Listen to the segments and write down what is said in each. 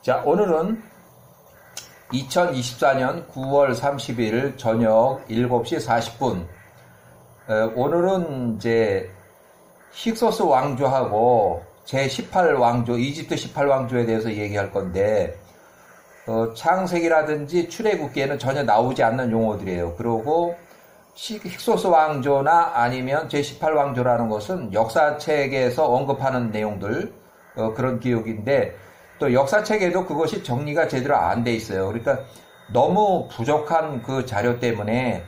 자, 오늘은 2024년 9월 30일 저녁 7시 40분. 오늘은 이제 힉소스 왕조하고 제18왕조, 이집트 18왕조에 대해서 얘기할 건데, 창세기라든지 출애굽기에는 전혀 나오지 않는 용어들이에요. 그리고 힉소스 왕조나 아니면 제18왕조라는 것은 역사책에서 언급하는 내용들, 그런 기록인데, 또 역사책에도 그것이 정리가 제대로 안 돼 있어요. 그러니까 너무 부족한 그 자료 때문에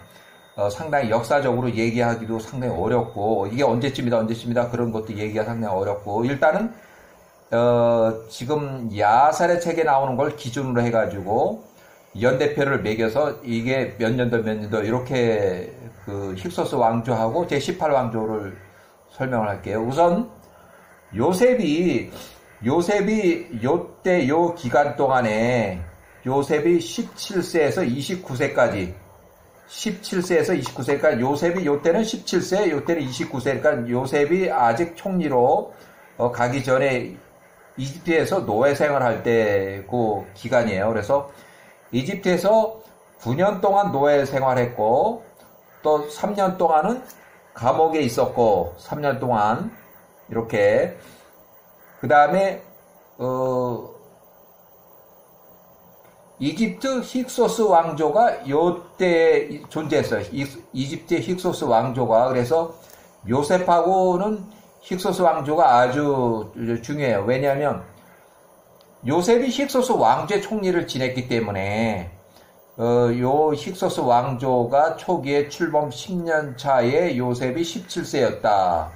상당히 역사적으로 얘기하기도 상당히 어렵고, 이게 언제쯤이다 그런 것도 얘기가 상당히 어렵고, 일단은 지금 야살의 책에 나오는 걸 기준으로 해가지고 연대표를 매겨서 이게 몇 년도 이렇게 그 힉소스 왕조하고 제18왕조를 설명을 할게요. 우선 요셉이 요때 요 기간 동안에 요셉이 17세에서 29세까지 17세에서 29세까지 요셉이 요때는 17세, 요때는 29세니까 요셉이 아직 총리로 가기 전에 이집트에서 노예 생활할 때 그 기간이에요. 그래서 이집트에서 9년 동안 노예 생활했고, 또 3년 동안은 감옥에 있었고, 3년 동안 이렇게, 그 다음에 이집트 힉소스 왕조가 요때 존재했어요. 이집트의 힉소스 왕조가. 그래서 요셉하고는 힉소스 왕조가 아주 중요해요. 왜냐하면 요셉이 힉소스 왕조의 총리를 지냈기 때문에 요 힉소스 왕조가 초기에 출범 10년 차에 요셉이 17세였다.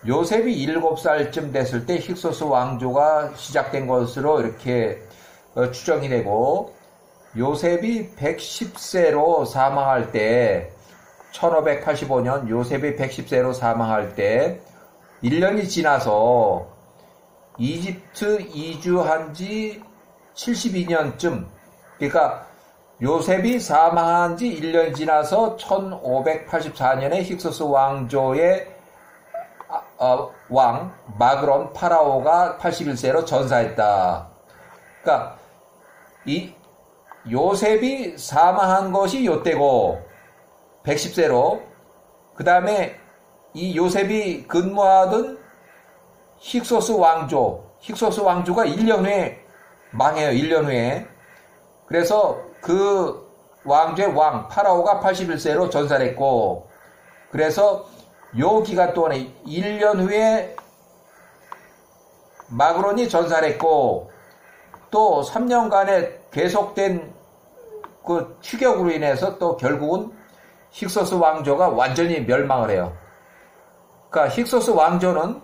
요셉이 7살쯤 됐을 때 힉소스 왕조가 시작된 것으로 이렇게 추정이 되고, 요셉이 110세로 사망할 때 1585년 요셉이 110세로 사망할 때 1년이 지나서 이집트 이주한 지 72년쯤, 그러니까 요셉이 사망한 지 1년 지나서 1584년에 힉소스 왕조의 왕 마그론 파라오가 81세로 전사했다. 그러니까 이 요셉이 사망한 것이 요때고 110세로, 그 다음에 이 요셉이 근무하던 힉소스 왕조가 1년 후에 망해요. 1년 후에. 그래서 그 왕조의 왕 파라오가 81세로 전사했고, 그래서 요 기간 동안에 1년 후에 마그론이 전사했고, 또 3년간의 계속된 그 추격으로 인해서 또 결국은 힉소스 왕조가 완전히 멸망을 해요. 그러니까 힉소스 왕조는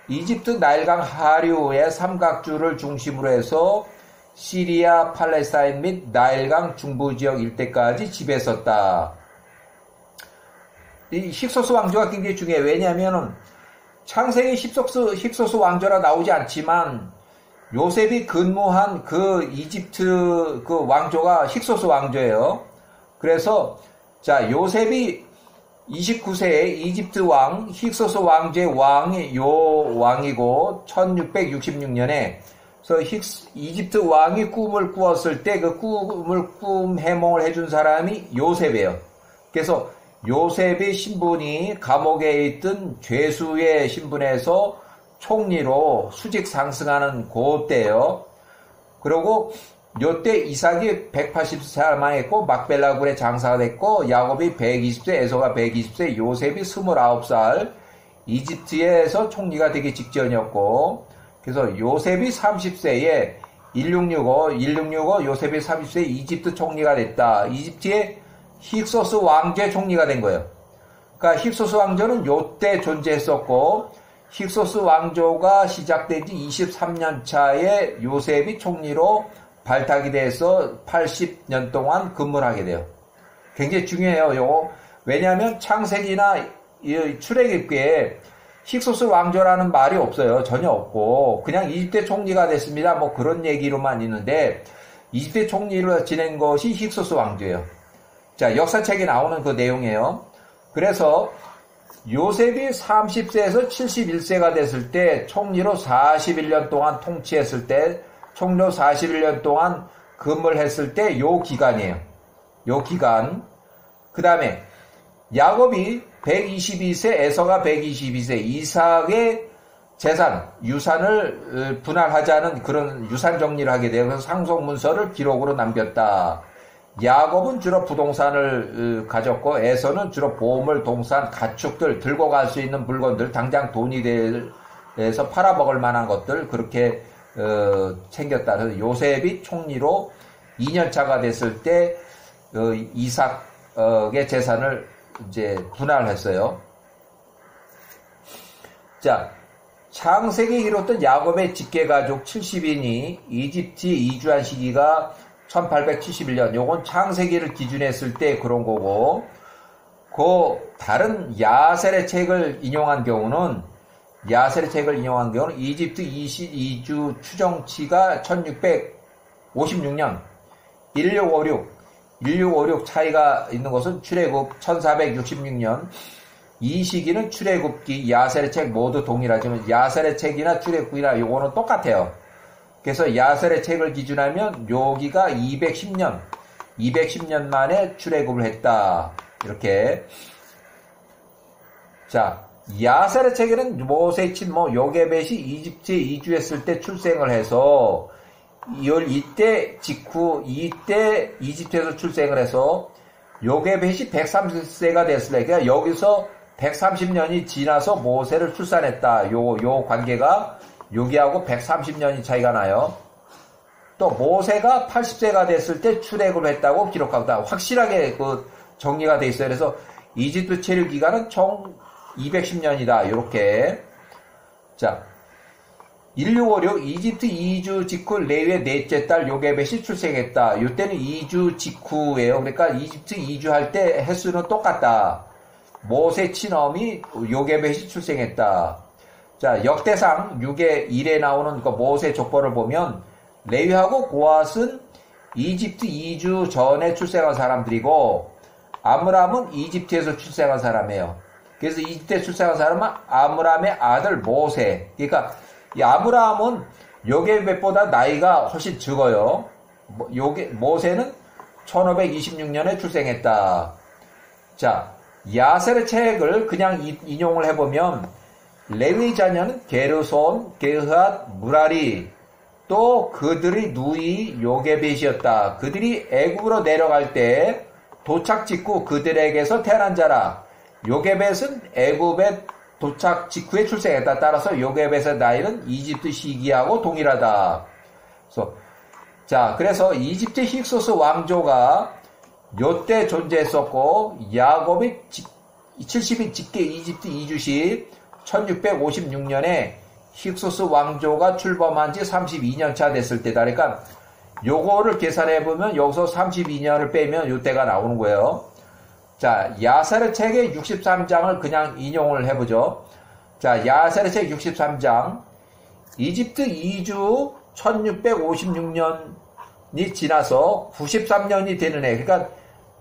이집트 나일강 하류의 삼각주를 중심으로 해서 시리아, 팔레스타인 및 나일강 중부지역 일대까지 지배했었다. 이 힉소스 왕조가 굉장히 중요해요. 왜냐하면 창세기 힉소스 왕조라 나오지 않지만 요셉이 근무한 그 이집트 그 왕조가 힉소스 왕조예요. 그래서 자, 요셉이 29세에 이집트 왕 힉소스 왕조의 왕이 요 왕이고, 1666년에 이집트 왕이 꿈을 꾸었을 때 그 꿈 해몽을 해준 사람이 요셉이에요. 그래서 요셉의 신분이 감옥에 있던 죄수의 신분에서 총리로 수직 상승하는 그때예요. 그리고 요때 이삭이 180세 망했고, 막벨라 굴에 장사가 됐고, 야곱이 120세, 에서가 120세, 요셉이 29살 이집트에서 총리가 되기 직전이었고, 그래서 요셉이 30세에 1665 요셉이 30세에 이집트 총리가 됐다. 이집트의 힉소스 왕조의 총리가 된 거예요. 그러니까 힉소스 왕조는 요때 존재했었고, 힉소스 왕조가 시작된 지 23년 차에 요셉이 총리로 발탁이 돼서 80년 동안 근무를 하게 돼요. 굉장히 중요해요, 요거. 왜냐하면 창세기나 출애굽기에 힉소스 왕조라는 말이 없어요. 전혀 없고, 그냥 이집트 총리가 됐습니다. 뭐 그런 얘기로만 있는데, 이집트 총리를 지낸 것이 힉소스 왕조예요. 자, 역사책에 나오는 그 내용이에요. 그래서 요셉이 30세에서 71세가 됐을 때 총리로 41년 동안 통치했을 때 총료 41년 동안 근무를 했을 때 요 기간이에요. 요 기간. 그 다음에 야곱이 122세, 에서가 122세, 이삭의 재산, 유산을 분할하자는 그런 유산 정리를 하게 돼요. 그래서 상속문서를 기록으로 남겼다. 야곱은 주로 부동산을 가졌고 에서는 주로 보물, 동산, 가축들, 들고 갈 수 있는 물건들, 당장 돈이 돼서 팔아먹을 만한 것들 그렇게 챙겼다. 그래서 요셉이 총리로 2년차가 됐을 때 이삭의 재산을 이제 분할했어요. 자, 창세기에 이뤘던 야곱의 직계가족 70인이 이집트에 이주한 시기가 1871년. 요건 창세기를 기준했을 때 그런 거고, 다른 야셀의 책을 인용한 경우는 이집트 이주 추정치가 1656년 1656 차이가 있는 것은 출애굽 1466년. 이 시기는 출애굽기, 야셀의 책 모두 동일하지만 야셀의 책이나 출애굽기나 요거는 똑같아요. 그래서 야셀의 책을 기준하면 여기가 210년 만에 출애굽을 했다. 이렇게. 자, 야셀의 책에는 모세의 친 요게벳이 이집트에 이주했을 때 출생을 해서 이때 이집트에서 출생을 해서 요게벳이 130세가 됐을 때, 그러니까 여기서 130년이 지나서 모세를 출산했다. 요 관계가 여기하고 130년이 차이가 나요. 또 모세가 80세가 됐을 때 출애굽을 했다고 기록하다. 확실하게 정리가 돼 있어요. 그래서 이집트 체류 기간은 총 210년이다. 이렇게. 자, 1656 이집트 이주 직후 레위의 넷째 딸 요게벳이 출생했다. 이때는 이주 직후예요. 그러니까 이집트 이주할 때 횟수는 똑같다. 모세 친엄이 요게벳이 출생했다. 자, 역대상 6의 1에 나오는 그 모세 족보를 보면 레위하고 고앗은 이집트 이주 전에 출생한 사람들이고 아므람은 이집트에서 출생한 사람이에요. 그래서 이집트에 출생한 사람은 아므람의 아들 모세. 그러니까 이 아므람은 요게벳보다 나이가 훨씬 적어요. 모세는 1526년에 출생했다. 자, 야셀의 책을 그냥 인용을 해보면 레위 자녀는 게르손, 게흐앗, 무라리, 또 그들의 누이 요게벳이었다. 그들이 애굽으로 내려갈 때 도착 직후 그들에게서 태어난 자라. 요게벳은 애굽에 도착 직후에 출생했다. 따라서 요게벳의 나이는 이집트 시기하고 동일하다. 그래서 이집트 힉소스 왕조가 요때 존재했었고 야곱이 70인 직계 이집트 이주 시 1656년에 힉소스 왕조가 출범한 지 32년 차 됐을 때다. 그러니까 요거를 계산해보면 여기서 32년을 빼면 요때가 나오는 거예요. 자, 야셀의 책의 63장을 그냥 인용을 해보죠. 자, 야셀의 책 63장. 이집트 이주 1656년이 지나서 93년이 되는 해. 그러니까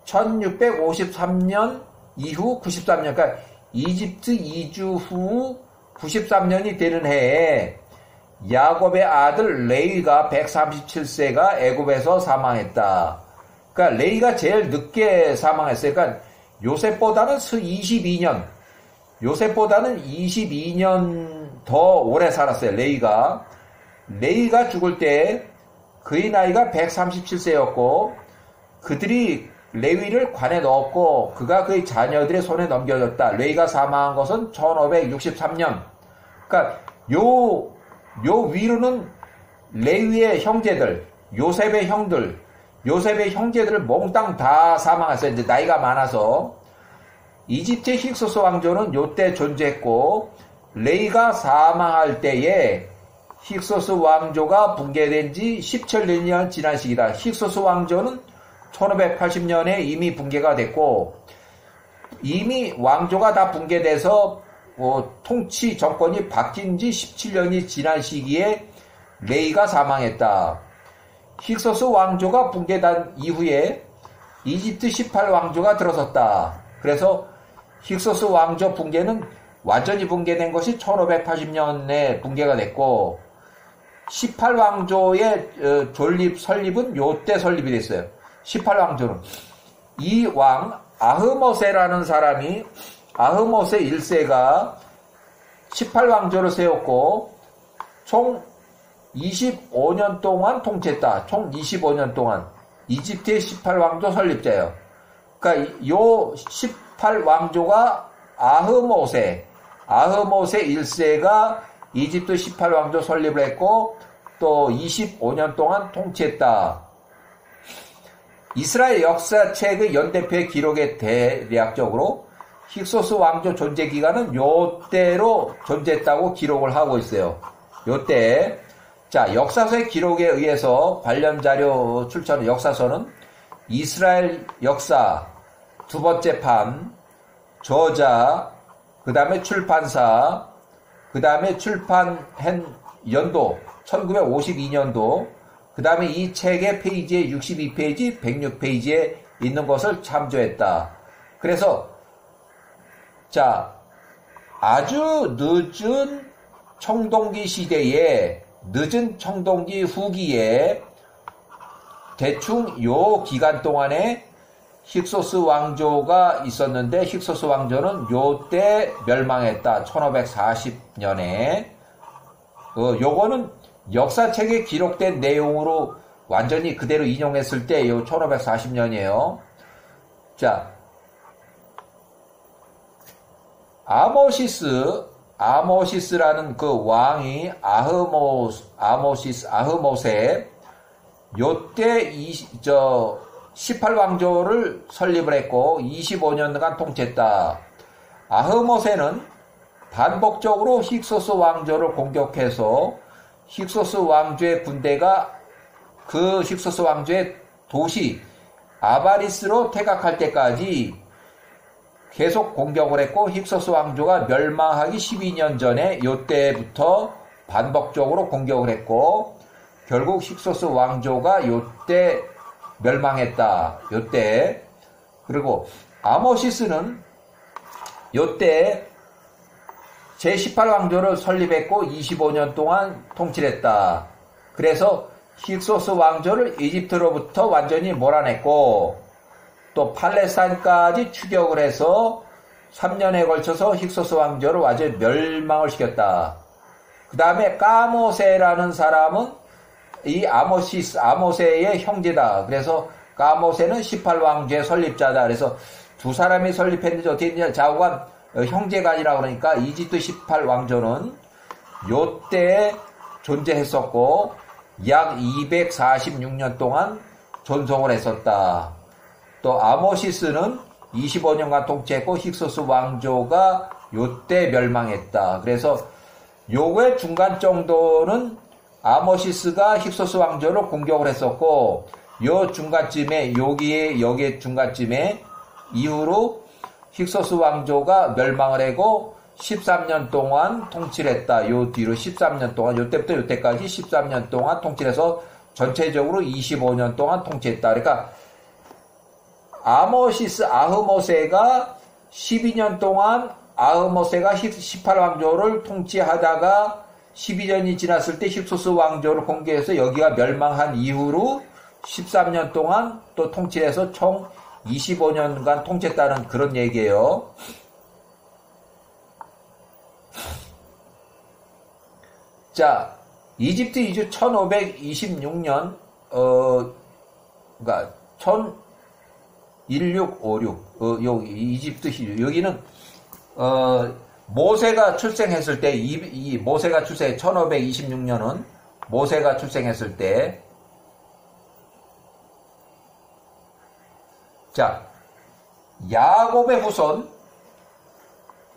1653년 이후 93년. 그러니까 이집트 이주 후 93년이 되는 해에 야곱의 아들 레위가 137세가 애굽에서 사망했다. 그러니까 레위가 제일 늦게 사망했어요. 그러니까 요셉보다는 22년 더 오래 살았어요. 레위가 죽을 때 그의 나이가 137세였고 그들이 레위를 관에 넣었고 그가 그의 자녀들의 손에 넘겨졌다. 레위가 사망한 것은 1563년. 그러니까 요 위로는 레위의 형제들, 요셉의 형제들을 몽땅 다 사망했어요. 이제 나이가 많아서. 이집트의 힉소스 왕조는 요때 존재했고 레위가 사망할 때에 힉소스 왕조가 붕괴된 지 17년이 지난 시기다. 힉소스 왕조는 1580년에 이미 붕괴가 됐고 이미 왕조가 다 붕괴돼서 통치 정권이 바뀐 지 17년이 지난 시기에 레위가 사망했다. 힉소스 왕조가 붕괴된 이후에 이집트 18왕조가 들어섰다. 그래서 힉소스 왕조 붕괴는 완전히 붕괴된 것이 1580년에 붕괴가 됐고 18왕조의 설립은 요때 설립이 됐어요. 18왕조는. 이 왕, 아흐모세라는 사람이, 아흐모세 1세가 18왕조를 세웠고, 총 25년 동안 통치했다. 총 25년 동안. 이집트의 18왕조 설립자예요. 그러니까 요 18왕조가 아흐모세 1세가 이집트 18왕조 설립을 했고, 또 25년 동안 통치했다. 이스라엘 역사책의 연대표의 기록에 대략적으로 힉소스 왕조 존재 기간은 요때로 존재했다고 기록을 하고 있어요. 요때. 자, 역사서의 기록에 의해서 관련 자료 출처는 역사서는 이스라엘 역사, 두 번째 판, 저자, 그 다음에 출판사, 그 다음에 출판한 연도 1952년도, 그 다음에 이 책의 페이지에 62페이지, 106페이지에 있는 것을 참조했다. 그래서 자, 아주 늦은 청동기 시대에, 늦은 청동기 후기에 대충 요 기간 동안에 힉소스 왕조가 있었는데, 힉소스 왕조는 요때 멸망했다. 1540년에. 요거는 역사책에 기록된 내용으로 완전히 그대로 인용했을 때 요 1540년이에요. 자, 아모시스라는 그 왕이 아흐모세 요때 18왕조를 설립을 했고 25년간 통치했다. 아흐모세는 반복적으로 힉소스 왕조를 공격해서 힉소스 왕조의 군대가 그 힉소스 왕조의 도시 아바리스로 퇴각할 때까지 계속 공격을 했고, 힉소스 왕조가 멸망하기 12년 전에 요때부터 반복적으로 공격을 했고, 결국 힉소스 왕조가 요때 멸망했다. 요때. 그리고 아모시스는 요때 제18왕조를 설립했고 25년 동안 통치를 했다. 그래서 힉소스 왕조를 이집트로부터 완전히 몰아냈고, 또 팔레스타인까지 추격을 해서 3년에 걸쳐서 힉소스 왕조를 완전히 멸망을 시켰다. 그 다음에 까모세라는 사람은 이 아모세의 형제다. 그래서 까모세는 18왕조의 설립자다. 그래서 두 사람이 설립했는지 어떻게 했느냐, 좌우간 형제간이라고 그러니까 이집트 18왕조는 요때 존재했었고 약 246년 동안 존속을 했었다. 또 아모시스는 25년간 통치했고 힉소스 왕조가 요때 멸망했다. 그래서 요거의 중간 정도는 아모시스가 힉소스 왕조를 공격을 했었고, 요 중간쯤에 여기에 중간쯤에 이후로 힉소스 왕조가 멸망을 하고 13년 동안 통치를 했다. 요 뒤로 13년 동안, 요때부터 요때까지 13년 동안 통치를 해서 전체적으로 25년 동안 통치했다. 그러니까 아흐모세가 12년 동안 아흐모세가 18왕조를 통치하다가 12년이 지났을 때 힉소스 왕조를 공개해서 여기가 멸망한 이후로 13년 동안 또 통치해서 총 25년간 통치했다는 그런 얘기예요. 자, 이집트 이주 1526년, 그러니까 1656, 여기 이집트 시주, 여기는 모세가 출생했을 때, 이 모세가 1526년은 모세가 출생했을 때, 자, 야곱의 후손,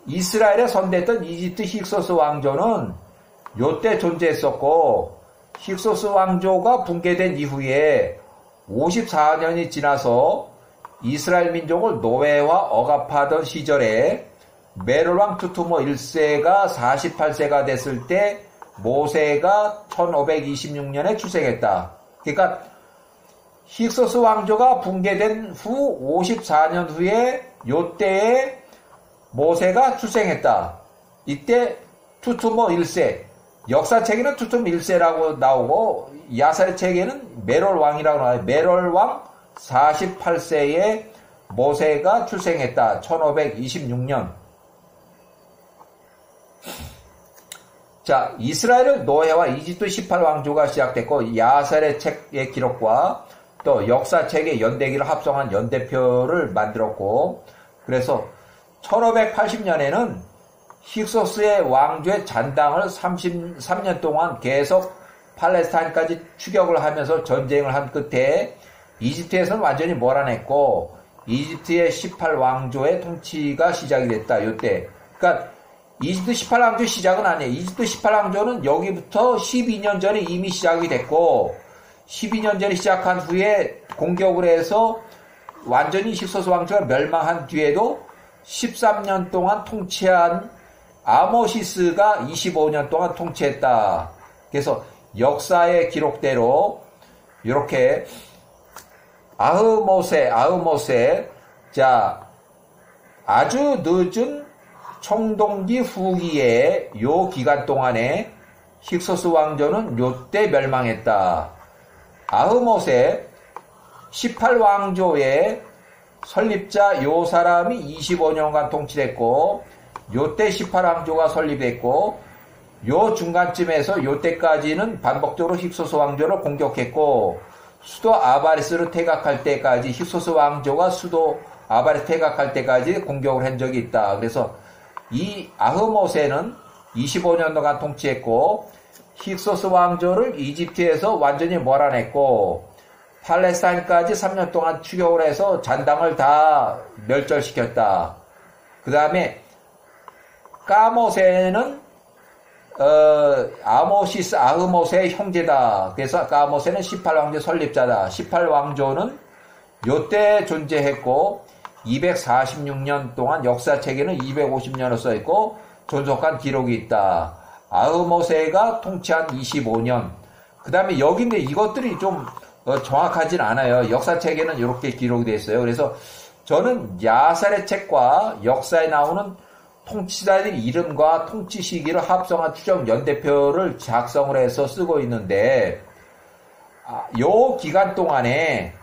이스라엘에 선대했던 이집트 힉소스 왕조는 요때 존재했었고, 힉소스 왕조가 붕괴된 이후에 54년이 지나서 이스라엘 민족을 노예와 억압하던 시절에 메롤왕 투투모 1세가 48세가 됐을 때 모세가 1526년에 출생했다. 그러니까 힉소스 왕조가 붕괴된 후 54년 후에 요때에 모세가 출생했다. 이때 투투모 1세, 역사책에는 투툼 1세라고 나오고 야사렛책에는 메롤 왕이라고 나와요. 메롤 왕 48세에 모세가 출생했다. 1526년. 자, 이스라엘의 노예와 이집트 18왕조가 시작됐고 야사렛책의 기록과 또 역사책의 연대기를 합성한 연대표를 만들었고, 그래서 1580년에는 힉소스의 왕조의 잔당을 33년 동안 계속 팔레스타인까지 추격을 하면서 전쟁을 한 끝에 이집트에서는 완전히 몰아냈고 이집트의 18왕조의 통치가 시작이 됐다. 요때. 그러니까 이집트 18왕조 시작은 아니에요. 이집트 18왕조는 여기부터 12년 전에 이미 시작이 됐고 12년 전에 시작한 후에 공격을 해서 완전히 힉소스 왕조가 멸망한 뒤에도 13년 동안 통치한 아모시스가 25년 동안 통치했다. 그래서 역사의 기록대로 이렇게 아흐모세, 자, 아주 늦은 청동기 후기에 요 기간 동안에 힉소스 왕조는 요때 멸망했다. 아흐모세 18왕조의 설립자 요 사람이 25년간 통치했고 요때 18왕조가 설립했고 요 중간쯤에서 요때까지는 반복적으로 힉소스 왕조를 공격했고 수도 아바리스를 퇴각할 때까지 힉소스 왕조가 수도 아바리스 퇴각할 때까지 공격을 한 적이 있다. 그래서 이 아흐모세는 25년 동안 통치했고 힉소스 왕조를 이집트에서 완전히 몰아냈고 팔레스타인까지 3년 동안 추격을 해서 잔당을 다 멸절시켰다. 그 다음에 까모세는 아흐모세의 형제다. 그래서 까모세는 18왕조 설립자다. 18왕조는 요때 존재했고 246년 동안 역사책에는 250년을 써있고 존속한 기록이 있다. 아흐모세가 통치한 25년. 그 다음에 여기인데 이것들이 좀 정확하진 않아요. 역사책에는 이렇게 기록이 되어 있어요. 그래서 저는 야사렛책과 역사에 나오는 통치자들 이름과 통치 시기를 합성한 추정 연대표를 작성을 해서 쓰고 있는데 요 기간 동안에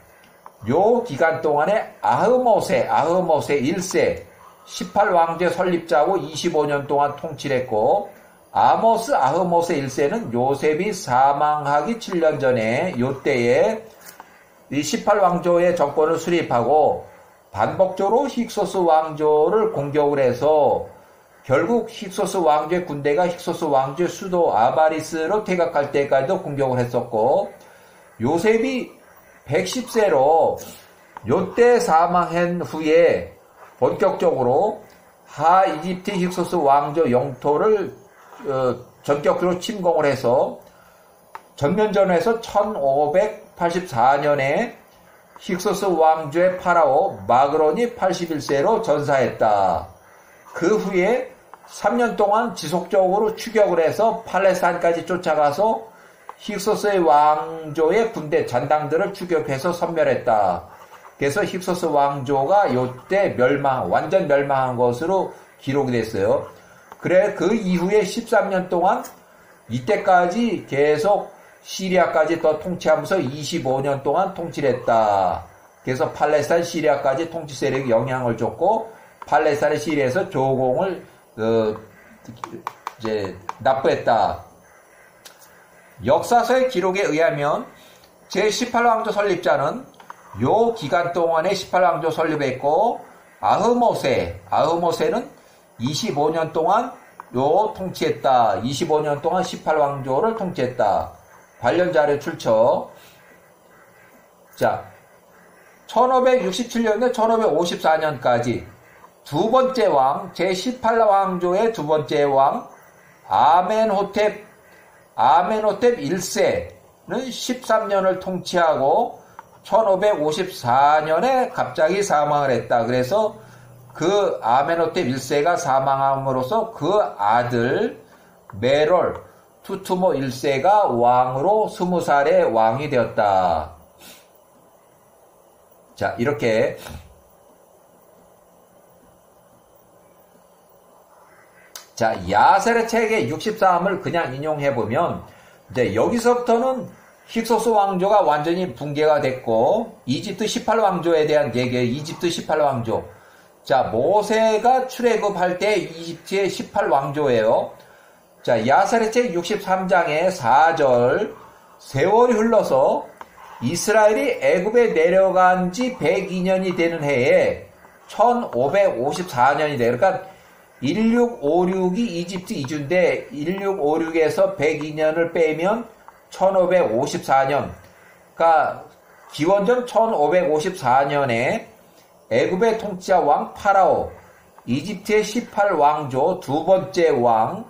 아흐모세 1세 18왕조 설립자고 25년 동안 통치를 했고 아흐모세 1세는 요셉이 사망하기 7년 전에 요때에 이 18왕조의 정권을 수립하고 반복적으로 힉소스 왕조를 공격을 해서 결국 힉소스 왕조의 군대가 힉소스 왕조의 수도 아바리스로 퇴각할 때까지도 공격을 했었고 요셉이 110세로 요때 사망한 후에 본격적으로 하이집트 힉소스 왕조 영토를 전격적으로 침공을 해서 전면전에서 1584년에 힉소스 왕조의 파라오 마그론이 81세로 전사했다. 그 후에 3년 동안 지속적으로 추격을 해서 팔레스타인까지 쫓아가서 힉소스의 왕조의 군대 잔당들을 추격해서 섬멸했다. 그래서 힉소스 왕조가 요때 완전 멸망한 것으로 기록이 됐어요. 그래 그 이후에 13년 동안 이때까지 계속 시리아까지 더 통치하면서 25년 동안 통치를 했다. 그래서 팔레스타인 시리아까지 통치 세력이 영향을 줬고 팔레스타인 시리아에서 조공을 이제 납부했다. 역사서의 기록에 의하면 제18왕조 설립자는 요 기간 동안에 18왕조 설립했고 아흐모세는 25년 동안 통치했다. 25년 동안 18왕조를 통치했다. 관련 자료 출처. 자, 1567년에 1554년까지 두 번째 왕, 제18왕조의 두 번째 왕, 아멘호텝 1세는 13년을 통치하고 1554년에 갑자기 사망을 했다. 그래서 그 아멘호텝 1세가 사망함으로써 그 아들 메롤 투투모 1세가 왕으로 20살의 왕이 되었다. 자, 이렇게 자, 야셀의 책의 63을 그냥 인용해보면, 이제 여기서부터는 힉소스 왕조가 완전히 붕괴가 됐고, 이집트 18왕조에 대한 얘기예요. 이집트 18왕조. 자, 모세가 출애굽할 때 이집트의 18왕조예요. 자, 야셀의 책 63장의 4절, 세월이 흘러서 이스라엘이 애굽에 내려간 지 102년이 되는 해에 1554년이 돼요. 그러니까 1656이 이집트 이주인데 1656에서 102년을 빼면 1554년. 그러니까 기원전 1554년에 애굽의 통치자 왕 파라오, 이집트의 18왕조 두 번째 왕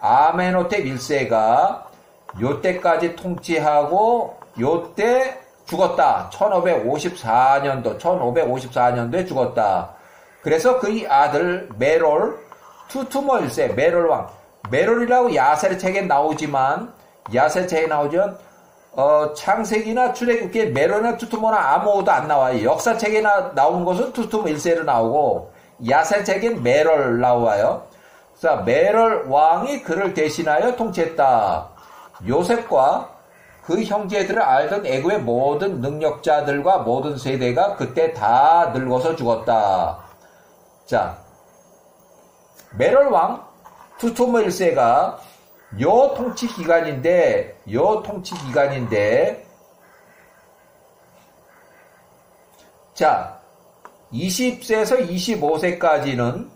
아멘호텝 1세가 요때까지 통치하고 요때 죽었다. 1554년도에 죽었다. 그래서 그의 아들 메롤 투투모 1세 메롤 왕, 메롤이라고 야셀의 책에 나오지만 야셀 책에 나오죠. 창세기나 출애굽기에 메롤이나 투투모나 아무것도 안 나와요. 역사책에 나오는 것은 투투모 1세로 나오고 야셀 책엔 메롤 나와요. 자, 메롤 왕이 그를 대신하여 통치했다. 요셉과 그 형제들을 알던 애굽의 모든 능력자들과 모든 세대가 그때 다 늙어서 죽었다. 자, 메롤 왕 투투모 1세가 요 통치 기간인데 자, 20세에서 25세까지는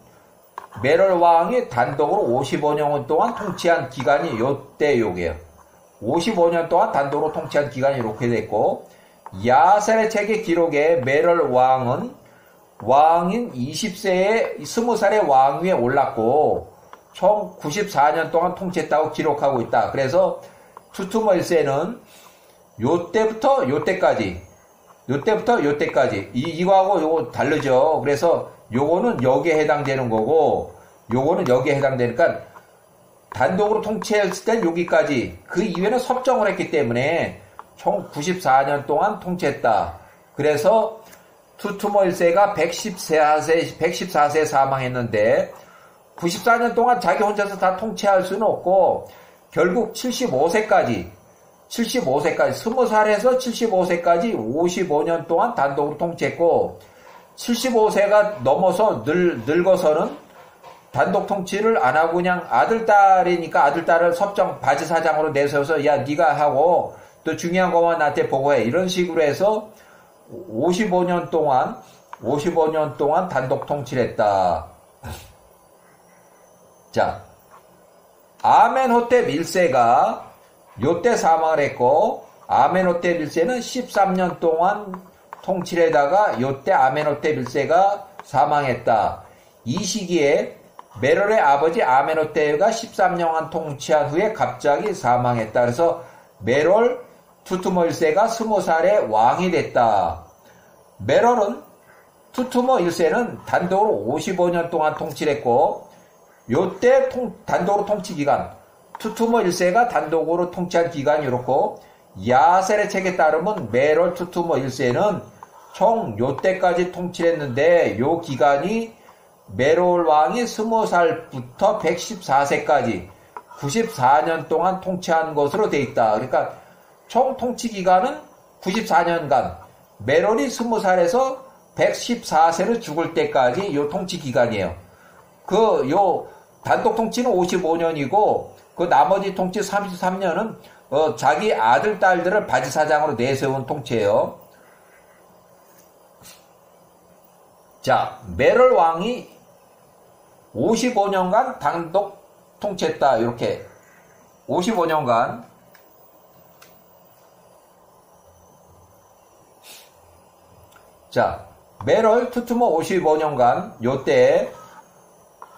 메롤 왕이 단독으로 55년 동안 통치한 기간이 요게요. 55년 동안 단독으로 통치한 기간이 이렇게 됐고, 야셀의 책의 기록에 메롤 왕인 20세에 20살의 왕위에 올랐고 총 94년 동안 통치했다고 기록하고 있다. 그래서 투투모 1세는 요때부터 요때까지 이거하고 요거 다르죠. 그래서 요거는 여기에 해당되는 거고 요거는 여기에 해당되니까 단독으로 통치했을 땐 여기까지, 그 이후에는 섭정을 했기 때문에 총 94년 동안 통치했다. 그래서 투투모 1세가 114세에 사망했는데 94년 동안 자기 혼자서 다 통치할 수는 없고 결국 75세까지 20살에서 75세까지 55년 동안 단독으로 통치했고 75세가 넘어서 늙어서는 단독 통치를 안 하고 그냥 아들딸이니까 아들딸을 섭정 바지사장으로 내세워서 야 네가 하고 또 중요한 것만 나한테 보고해, 이런 식으로 해서 55년 동안 단독 통치를 했다. 자, 아멘호텝 1세가 요때 사망을 했고 아멘호텝 1세는 13년 동안 통치를 하다가 요때 아멘호텝 1세가 사망했다. 이 시기에 메롤의 아버지 아멘호텝가 13년간 통치한 후에 갑자기 사망했다. 그래서 메롤 투투모 1세가 20살의 왕이 됐다. 메롤은 투투모 1세는 단독으로 55년 동안 통치를 했고 요때 단독으로 통치 기간, 투투모 1세가 단독으로 통치한 기간이 이렇고, 야셀의 책에 따르면 메롤 투투모 1세는 총 요때까지 통치를 했는데 요 기간이 메롤 왕이 20살부터 114세까지 94년 동안 통치한 것으로 돼 있다. 그러니까 총 통치 기간은 94년간, 메롤이 20살에서 114세를 죽을 때까지 요 통치 기간이에요. 요 단독 통치는 55년이고 그 나머지 통치 33년은 자기 아들 딸들을 바지사장으로 내세운 통치예요. 자, 메롤 왕이 55년간 단독 통치했다. 이렇게 55년간. 자, 메롤 투투모 55년간 요때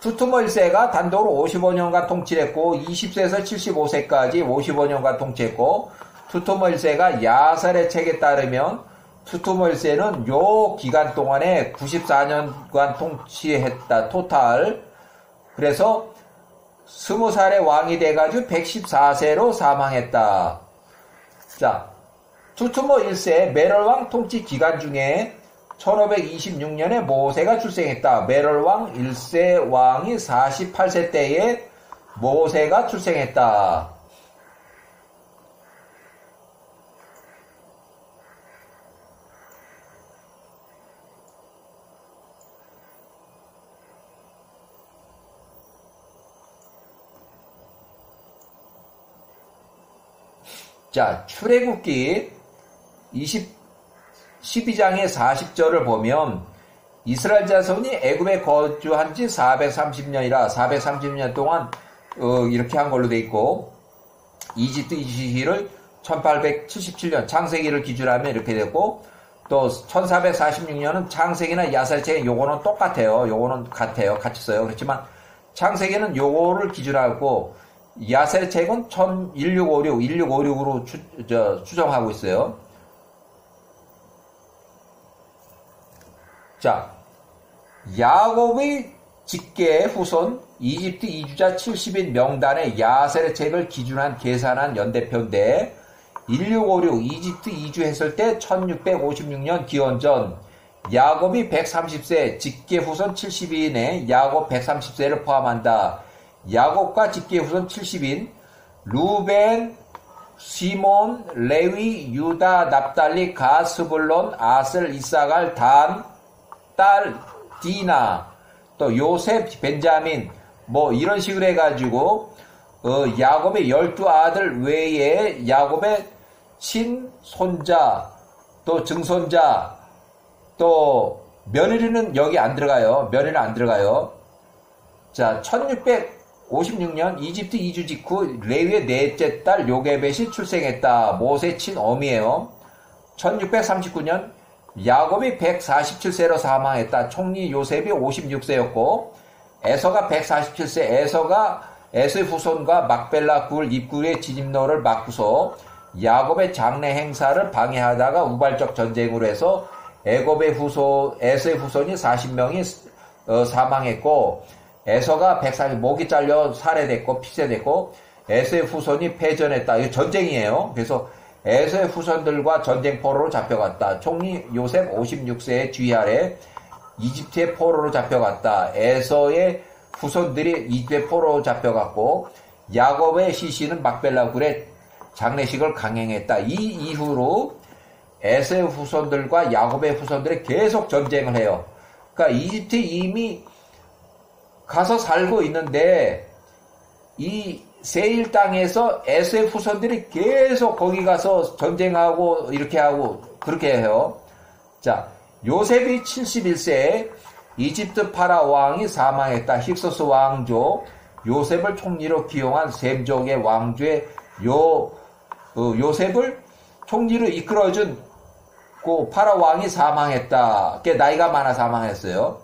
투투모 1세가 단독으로 55년간 통치를 했고 20세에서 75세까지 55년간 통치했고, 투투모 1세가 야셀의 책에 따르면 투투모 1세는 요 기간 동안에 94년간 통치했다. 토탈. 그래서 20살의 왕이 돼가지고 114세로 사망했다. 자, 투투모 1세 메롤 왕 통치 기간 중에 1526년에 모세가 출생했다. 메롤 왕 1세 왕이 48세 때에 모세가 출생했다. 자, 출애굽기 12장의 40절을 보면 이스라엘 자손이 애굽에 거주한 지 430년이라 430년 동안 이렇게 한 걸로 돼 있고 이집트 이주시를 1877년 창세기를 기준하면 이렇게 됐고 또 1446년은 창세기나 야살책 요거는 똑같아요. 요거는 같아요. 같이 써요. 그렇지만 창세기는 요거를 기준하고 야살책은 1656으로 추정하고 있어요. 자, 야곱의 직계 후손 이집트 이주자 70인 명단의 야셀의 책을 기준한 계산한 연대표인데 1656 이집트 이주했을 때 1656년 기원전 야곱이 130세 직계 후손 70인에 야곱 130세를 포함한다. 야곱과 직계 후손 70인 루벤, 시몬, 레위, 유다, 납달리, 가, 스불론, 아셀, 이사갈, 단, 딸, 디나, 또 요셉, 벤자민 뭐 이런 식으로 해가지고 야곱의 12아들 외에 야곱의 친손자 또 증손자 또 며느리는 여기 안 들어가요. 며느리는 안 들어가요. 자, 1656년 이집트 이주 직후 레위의 넷째 딸 요게벳이 출생했다. 모세 친어미예요. 1639년 야곱이 147세로 사망했다. 총리 요셉이 56세였고 에서가 147세 에서의 후손과 막벨라 굴 입구의 진입로를 막고서 야곱의 장례 행사를 방해하다가 우발적 전쟁으로 해서 에서의 후손이 40명이 사망했고 에서가 140 목이 잘려 살해됐고 피세됐고 에서의 후손이 패전했다. 이거 전쟁이에요. 그래서 에서의 후손들과 전쟁 포로로 잡혀갔다. 총리 요셉 56세의 주의 아래 이집트의 포로로 잡혀갔다. 에서의 후손들이 이집트의 포로로 잡혀갔고 야곱의 시신은 막벨라 굴에 장례식을 강행했다. 이 이후로 에서의 후손들과 야곱의 후손들이 계속 전쟁을 해요. 그러니까 이집트에 이미 가서 살고 있는데 이 세일 땅에서 에서의 후손들이 계속 거기 가서 전쟁하고 이렇게 하고 그렇게 해요. 자, 요셉이 71세에 이집트 파라 왕이 사망했다. 힉소스 왕조 요셉을 총리로 기용한 셈족의 왕조의 요셉을 총리로 이끌어준 그 파라 왕이 사망했다. 그 나이가 많아 사망했어요.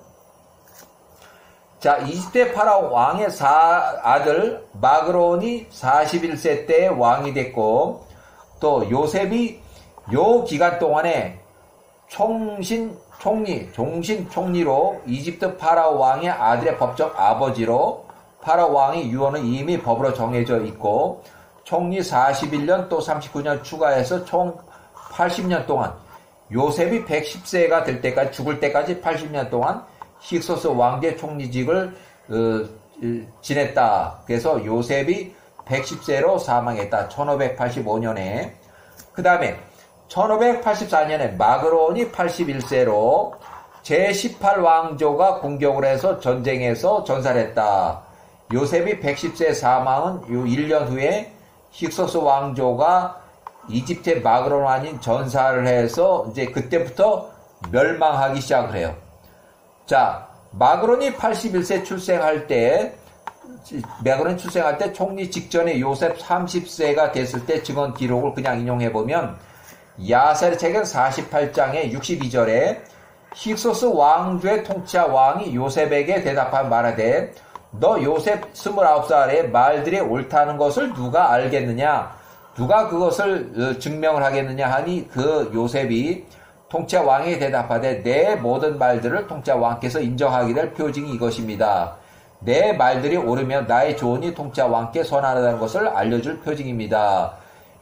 자, 이집트 파라 왕의 아들 마그론이 41세 때 왕이 됐고 또 요셉이 요 기간 동안에 종신총리로 이집트 파라 왕의 아들의 법적 아버지로 파라 왕의 유언은 이미 법으로 정해져 있고 총리 41년 또 39년 추가해서 총 80년 동안 요셉이 110세가 될 때까지 죽을 때까지 80년 동안 힉소스 왕제 총리직을 지냈다. 그래서 요셉이 110세로 사망했다. 1585년에. 그 다음에 1584년에 마그론이 81세로 제18왕조가 공격을 해서 전쟁에서 전살했다. 요셉이 110세 사망은 요 1년 후에 힉소스 왕조가 이집트의 마그론 왕인 전사를 해서 이제 그때부터 멸망하기 시작을 해요. 자, 마그론이 81세 출생할 때 총리 직전에 요셉 30세가 됐을 때 증언 기록을 그냥 인용해보면 야셀의 책은 48장의 62절에 힉소스 왕조의 통치자 왕이 요셉에게 대답한 말하되 너 요셉 29살의 말들이 옳다는 것을 누가 알겠느냐? 누가 그것을 증명을 하겠느냐 하니 그 요셉이 통치자 왕에게 대답하되 내 모든 말들을 통치자 왕께서 인정하게 될 표징이 이것입니다. 내 말들이 옳으면 나의 조언이 통치자 왕께 선하다는 것을 알려줄 표징입니다.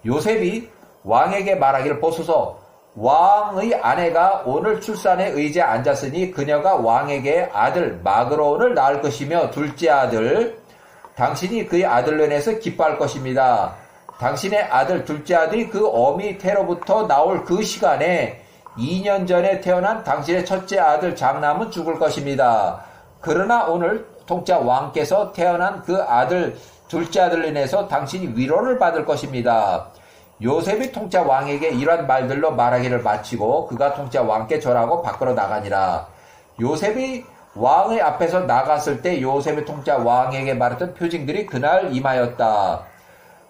요셉이 왕에게 말하기를 보소서 왕의 아내가 오늘 출산에 의지에 앉았으니 그녀가 왕에게 아들 마그론을 낳을 것이며 둘째 아들 당신이 그의 아들로 인해서 기뻐할 것입니다. 당신의 아들 둘째 아들이 그 어미 태로부터 나올 그 시간에 2년 전에 태어난 당신의 첫째 아들 장남은 죽을 것입니다. 그러나 오늘 통짜 왕께서 태어난 그 아들 둘째 아들로 인해서 당신이 위로를 받을 것입니다. 요셉이 통짜 왕에게 이러한 말들로 말하기를 마치고 그가 통짜 왕께 절하고 밖으로 나가니라. 요셉이 왕의 앞에서 나갔을 때 요셉의 통짜 왕에게 말했던 표징들이 그날 임하였다.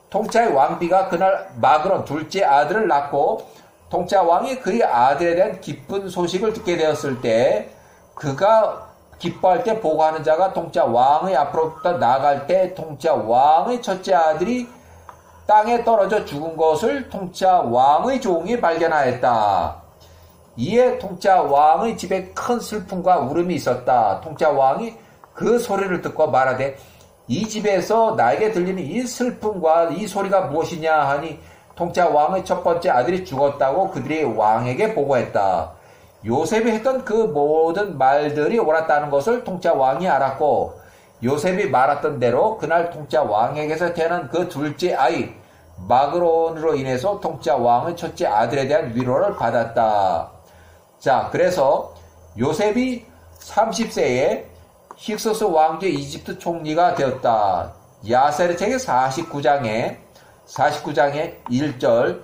통짜의 왕비가 그날 마그론 둘째 아들을 낳고 통짜 왕이 그의 아들에 대한 기쁜 소식을 듣게 되었을 때 그가 기뻐할 때 보고하는 자가 통짜 왕의 앞으로부터 나갈 때 통짜 왕의 첫째 아들이 땅에 떨어져 죽은 것을 통짜 왕의 종이 발견하였다. 이에 통짜 왕의 집에 큰 슬픔과 울음이 있었다. 통짜 왕이 그 소리를 듣고 말하되 이 집에서 나에게 들리는 이 슬픔과 이 소리가 무엇이냐 하니 통짜 왕의 첫 번째 아들이 죽었다고 그들이 왕에게 보고했다. 요셉이 했던 그 모든 말들이 옳았다는 것을 통짜 왕이 알았고 요셉이 말했던 대로 그날 통짜 왕에게서 태어난 그 둘째 아이 마그론으로 인해서 통짜 왕의 첫째 아들에 대한 위로를 받았다. 자, 그래서 요셉이 30세에 힉소스 왕제 이집트 총리가 되었다. 야세르 책의 49장에 1절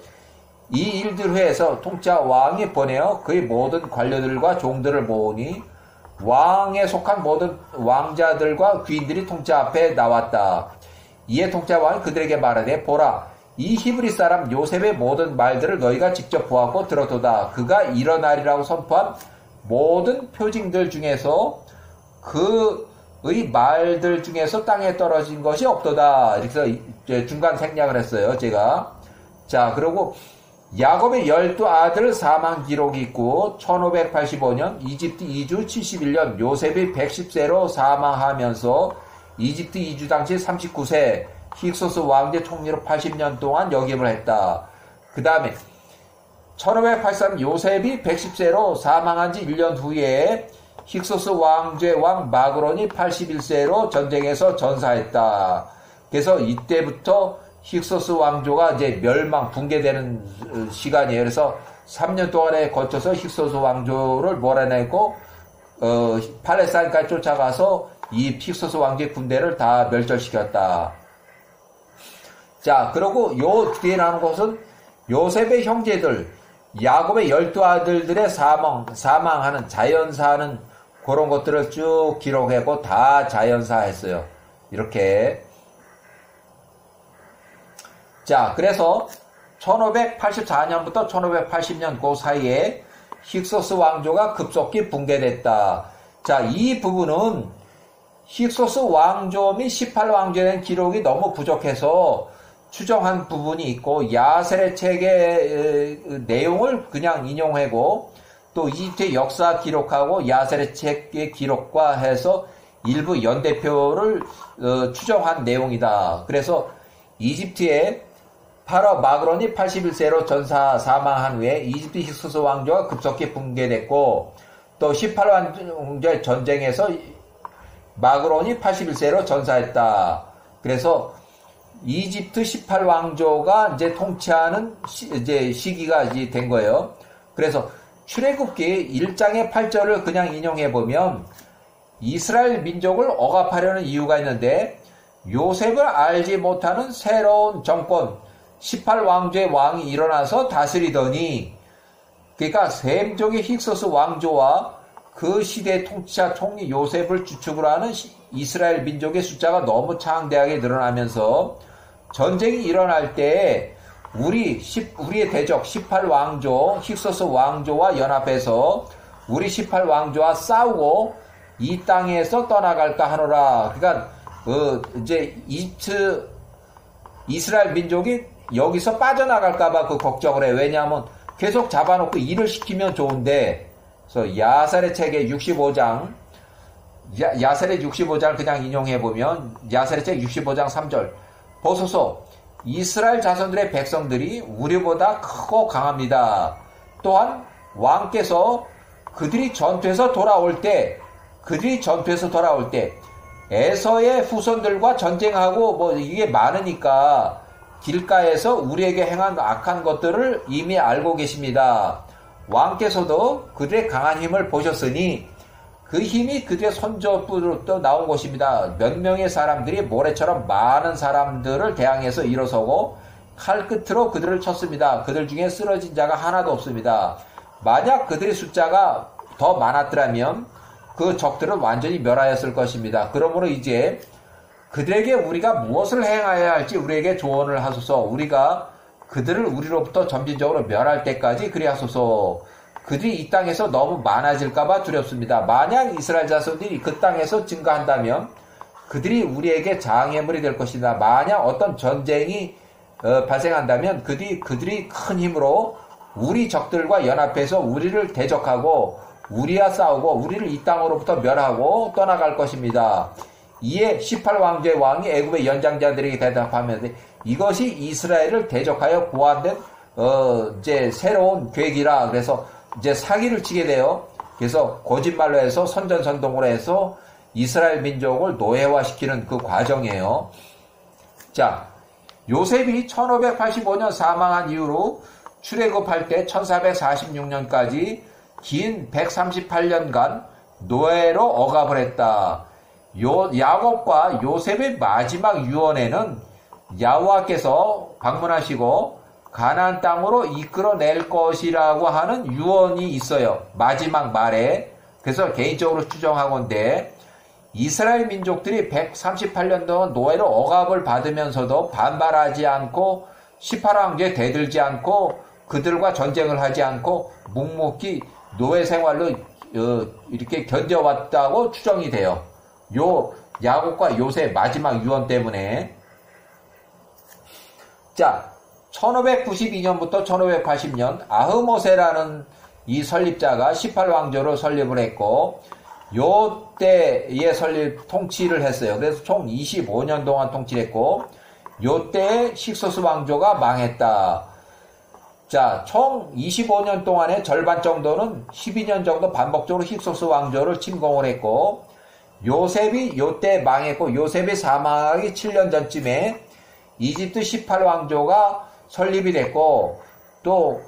이 일들을 해서 통짜 왕이 보내어 그의 모든 관료들과 종들을 모으니 왕에 속한 모든 왕자들과 귀인들이 통짜 앞에 나왔다. 이에 통짜 왕이 그들에게 말하되 보라 이 히브리 사람 요셉의 모든 말들을 너희가 직접 보았고 들었도다. 그가 일어나리라고 선포한 모든 표징들 중에서 그의 말들 중에서 땅에 떨어진 것이 없도다. 이렇게 해서 중간 생략을 했어요. 제가. 자, 그리고 야곱의 12아들 사망 기록이 있고 1585년 이집트 이주 71년 요셉이 110세로 사망하면서 이집트 이주 당시 39세 힉소스 왕제 총리로 80년 동안 역임을 했다. 그 다음에 1583 요셉이 110세로 사망한 지 1년 후에 힉소스 왕제 왕 마그론이 81세로 전쟁에서 전사했다. 그래서 이때부터 힉소스 왕조가 이제 멸망, 붕괴되는 시간이에요. 그래서 3년 동안에 거쳐서 힉소스 왕조를 몰아내고 팔레스타인까지 쫓아가서 이 힉소스 왕조의 군대를 다 멸절시켰다. 자, 그리고 요 뒤에 나오는 것은 요셉의 형제들, 야곱의 12아들들의 사망하는, 자연사하는 그런 것들을 쭉 기록하고 다 자연사했어요. 이렇게. 자, 그래서 1584년부터 1580년 그 사이에 힉소스 왕조가 급속히 붕괴됐다. 자, 이 부분은 힉소스 왕조 및 18왕조에 대한 기록이 너무 부족해서 추정한 부분이 있고 야셀의 책의 내용을 그냥 인용하고 또 이집트의 역사 기록하고 야셀의 책의 기록과 해서 일부 연대표를 추정한 내용이다. 그래서 이집트의 파라 마그론이 81세로 전사 사망한 후에 이집트 힉소스 왕조가 급속히 붕괴됐고 또 18왕조의 전쟁에서 마그론이 81세로 전사했다. 그래서 이집트 18왕조가 이제 통치하는 이제 시기가 이제 된 거예요. 그래서 출애굽기 1장의 8절을 그냥 인용해 보면 이스라엘 민족을 억압하려는 이유가 있는데 요셉을 알지 못하는 새로운 정권 18왕조의 왕이 일어나서 다스리더니 그러니까 셈족의 힉소스 왕조와 그 시대의 통치자 총리 요셉을 주축으로 하는 이스라엘 민족의 숫자가 너무 창대하게 늘어나면서 전쟁이 일어날 때 우리의 대적 18왕조 힉소스 왕조와 연합해서 우리 18왕조와 싸우고 이 땅에서 떠나갈까 하노라. 그러니까 이제 이집트 이스라엘 민족이 여기서 빠져나갈까봐 그 걱정을 해. 왜냐하면 계속 잡아놓고 일을 시키면 좋은데. 그래서 야셀의 책의 65장 야셀의 65장을 그냥 인용해보면 야셀의 책 65장 3절 보소서 이스라엘 자손들의 백성들이 우리보다 크고 강합니다. 또한 왕께서 그들이 전투에서 돌아올 때 에서의 후손들과 전쟁하고 뭐 이게 많으니까 길가에서 우리에게 행한 악한 것들을 이미 알고 계십니다. 왕께서도 그들의 강한 힘을 보셨으니 그 힘이 그들의 손접부로부터 나온 것입니다. 몇 명의 사람들이 모래처럼 많은 사람들을 대항해서 일어서고 칼끝으로 그들을 쳤습니다. 그들 중에 쓰러진 자가 하나도 없습니다. 만약 그들의 숫자가 더 많았더라면 그 적들은 완전히 멸하였을 것입니다. 그러므로 이제 그들에게 우리가 무엇을 행하여야 할지 우리에게 조언을 하소서. 우리가 그들을 우리로부터 점진적으로 멸할 때까지 그리하소서. 그들이 이 땅에서 너무 많아질까봐 두렵습니다. 만약 이스라엘 자손들이 그 땅에서 증가한다면 그들이 우리에게 장애물이 될 것이다. 만약 어떤 전쟁이 발생한다면 그들이 큰 힘으로 우리 적들과 연합해서 우리를 대적하고 우리와 싸우고 우리를 이 땅으로부터 멸하고 떠나갈 것입니다. 이에 18왕조의 왕이 애굽의 연장자들에게 대답하면서 이것이 이스라엘을 대적하여 고안된 이제 새로운 계획이라. 그래서 이제 사기를 치게 돼요. 그래서 거짓말로 해서 선전선동으로 해서 이스라엘 민족을 노예화시키는 그 과정이에요. 자, 요셉이 1585년 사망한 이후로 출애굽할 때 1446년까지 긴 138년간 노예로 억압을 했다. 야곱과 요셉의 마지막 유언에는 야호와께서 방문하시고 가나안 땅으로 이끌어낼 것이라고 하는 유언이 있어요. 마지막 말에. 그래서 개인적으로 추정하건대 이스라엘 민족들이 138년 동안 노예로 억압을 받으면서도 반발하지 않고 18왕조에 대들지 않고 그들과 전쟁을 하지 않고 묵묵히 노예 생활로 이렇게 견뎌왔다고 추정이 돼요. 요 야곱과 요셉 마지막 유언 때문에. 자, 1592년부터 1580년 아흐모세라는 이 설립자가 18왕조로 설립을 했고 요 때에 통치를 했어요. 그래서 총 25년 동안 통치를 했고 요 때에 힉소스 왕조가 망했다. 자, 총 25년 동안의 절반 정도는 12년 정도 반복적으로 힉소스 왕조를 침공을 했고 요셉이 요 때 망했고 요셉이 사망하기 7년 전쯤에 이집트 18왕조가 설립이 됐고 또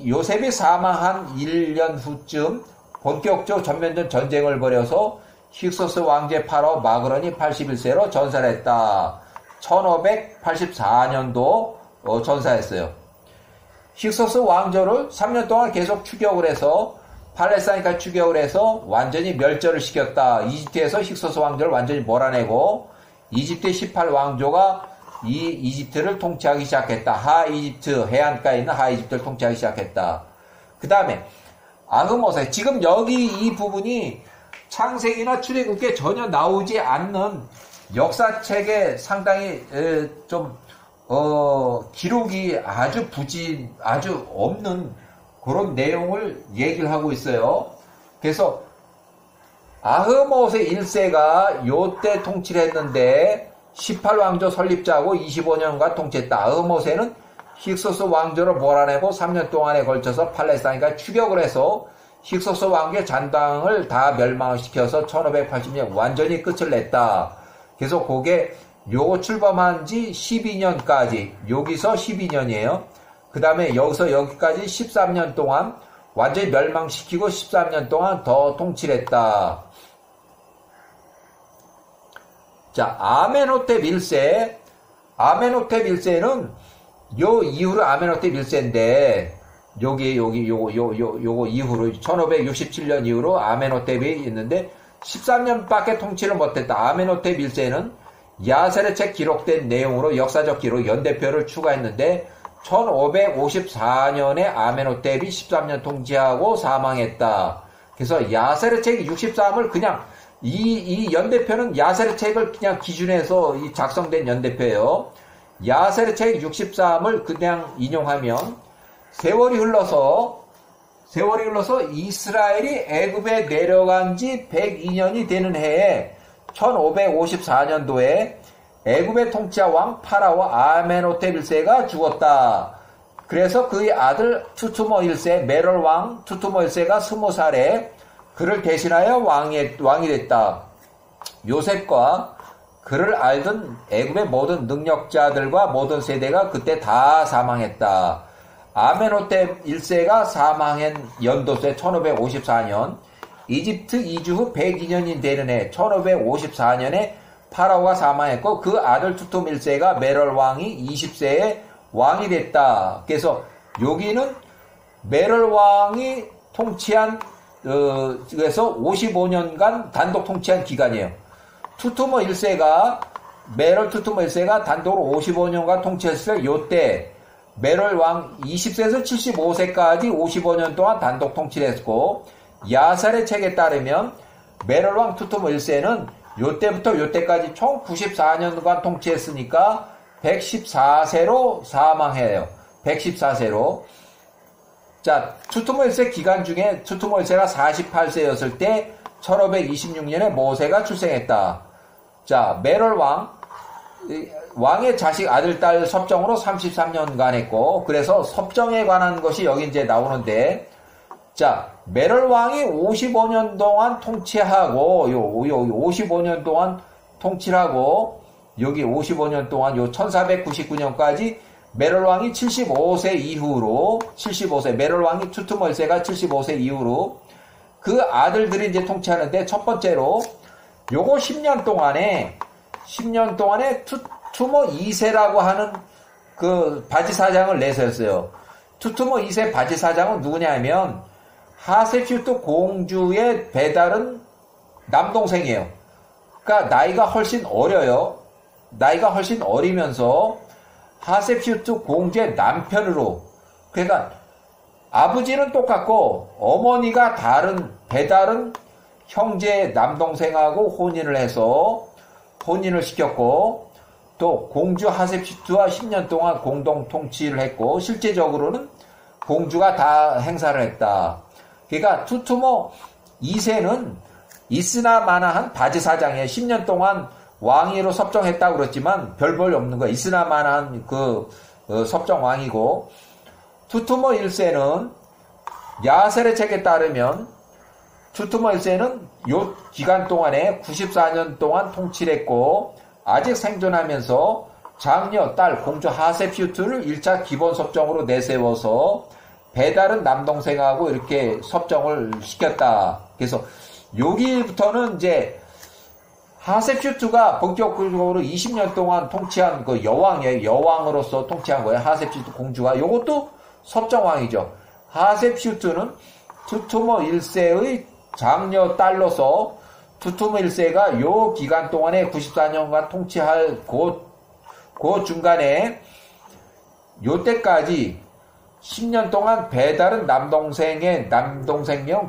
요셉이 사망한 1년 후쯤 본격적 전면전 전쟁을 벌여서 힉소스 왕제 파로 마그런이 81세로 전사했다. 1584년도 전사했어요. 힉소스 왕조를 3년 동안 계속 추격을 해서 팔레스타인까지 추격을 해서 완전히 멸절을 시켰다. 이집트에서 힉소스 왕조를 완전히 몰아내고 이집트 18왕조가 이 이집트를 통치하기 시작했다. 하이집트, 해안가에 있는 하이집트를 통치하기 시작했다. 그 다음에 아흐모세. 지금 여기 이 부분이 창세기나 출애굽기에 전혀 나오지 않는 역사책에 상당히 기록이 아주 없는 그런 내용을 얘기를 하고 있어요. 그래서 아흐모세 1세가 요때 통치를 했는데 18왕조 설립자고 25년간 통치했다. 아흐모세는 힉소스 왕조를 몰아내고 3년 동안에 걸쳐서 팔레스타인과 추격을 해서 힉소스 왕조의 잔당을 다 멸망시켜서 1580년 완전히 끝을 냈다. 그래서 그게 요거 출범한 지 12년까지 여기서 12년이에요. 그 다음에 여기서 여기까지 13년 동안 완전히 멸망시키고 13년 동안 더 통치를 했다. 자, 아멘호텝 1세. 아멘호텝 1세는 요 이후로 아멘호텝 1세인데 요거 이후로 1567년 이후로 아멘호텝이 있는데 13년밖에 통치를 못했다. 아멘호텝 1세는 야세르책 기록된 내용으로 역사적 기록 연대표를 추가했는데 1554년에 아멘호텝이 13년 통치하고 사망했다. 그래서 야세르책 63을 그냥 이 연대표는 야세르책을 그냥 기준해서 이 작성된 연대표예요. 야세르책 63을 그냥 인용하면 세월이 흘러서 이스라엘이 애굽에 내려간 지 102년이 되는 해에 1554년도에 애굽의 통치자 왕 파라오 아멘호텝 1세가 죽었다. 그래서 그의 아들 투투모 1세 메롤 왕 투투모 1세가 20살에 그를 대신하여 왕이 됐다. 요셉과 그를 알던 애굽의 모든 능력자들과 모든 세대가 그때 다 사망했다. 아메노텝 1세가 사망한 연도세 1554년, 이집트 이주 후 102년이 되는 해 1554년에 파라오가 사망했고 그 아들 투툼 1세가 메롤 왕이 20세에 왕이 됐다. 그래서 여기는 메롤 왕이 통치한 그래서 55년간 단독 통치한 기간이에요. 투투모 1세가 메롤 투투모 1세가 단독으로 55년간 통치했을 때 요때 메롤 왕 20세에서 75세까지 55년 동안 단독 통치를 했고 야살의 책에 따르면 메롤 왕 투투모 1세는 요때부터 요때까지 총 94년간 통치했으니까 114세로 사망해요. 114세로. 자, 투투모 1세 기간 중에 투투모 1세가 48세였을 때 1526년에 모세가 출생했다. 자, 메롤 왕의 자식 아들 딸 섭정으로 33년간 했고, 그래서 섭정에 관한 것이 여기 이제 나오는데, 자, 메롤 왕이 55년 동안 통치하고, 요 55년 동안 통치를 하고, 여기 55년 동안 요 1499년까지 메롤 왕이 75세 이후로, 75세, 메롤 왕이 투투모 1세가 75세 이후로, 그 아들들이 이제 통치하는데, 첫 번째로, 요거 10년 동안에 투투모 2세라고 하는 그 바지사장을 내세웠어요. 투투모 2세 바지사장은 누구냐면 하세슈트 공주의 배다른 남동생이에요. 그러니까 나이가 훨씬 어려요. 나이가 훨씬 어리면서 하세슈트 공주의 남편으로, 그러니까 아버지는 똑같고 어머니가 배다른 형제 남동생하고 혼인을 시켰고, 또 공주 하셉슈트와 10년 동안 공동 통치를 했고, 실제적으로는 공주가 다 행사를 했다. 그러니까 투투모 2세는 있으나 마나한 바지사장이에요. 10년 동안 왕위로 섭정했다고 그랬지만 별 볼 없는 거예요. 있으나 마나한 섭정 왕이고, 투투모 1세는 야셀의 책에 따르면 투투모 1세는 요 기간 동안에 94년 동안 통치를 했고, 아직 생존하면서 장녀, 딸, 공주 하셉슈트를 1차 기본 섭정으로 내세워서 배다른 남동생하고 이렇게 섭정을 시켰다. 그래서 여기부터는 이제 하셉슈트가 본격적으로 20년 동안 통치한 그 여왕이에요. 여왕으로서 통치한 거예요. 하셉슈트 공주가. 이것도 섭정왕이죠. 하셉슈트는 투투모 1세의 장녀 딸로서 투투모 1세가 요 기간 동안에 94년간 통치할 그 중간에 요때까지 10년 동안 배다른 남동생명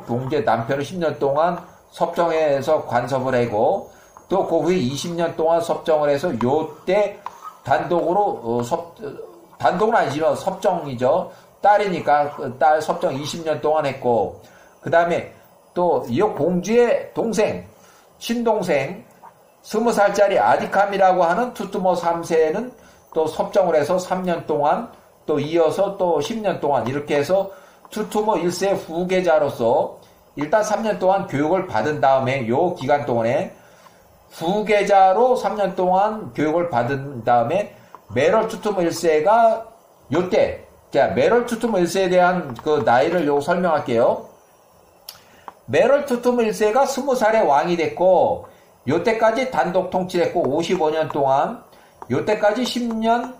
동제 남편을 10년 동안 섭정해서 관섭을 하고, 또 그 후에 20년 동안 섭정을 해서 요때 단독으로 단독은 아니지만 섭정이죠. 딸이니까 딸 섭정 20년 동안 했고, 그 다음에 또 이 공주의 동생, 친동생 20살짜리 아디캄이라고 하는 투투모 3세는 또 섭정을 해서 3년 동안, 또 이어서 또 10년 동안 이렇게 해서 투투모 1세 후계자로서 일단 3년 동안 교육을 받은 다음에 요 기간 동안에 후계자로 3년 동안 교육을 받은 다음에 메롤 투투모 1세가 요때, 자, 메롤 투투모 1세에 대한 그 나이를 요 설명할게요. 메롤 투투모 1세가 20살에 왕이 됐고, 요때까지 단독 통치를 했고, 55년 동안, 요때까지 10년,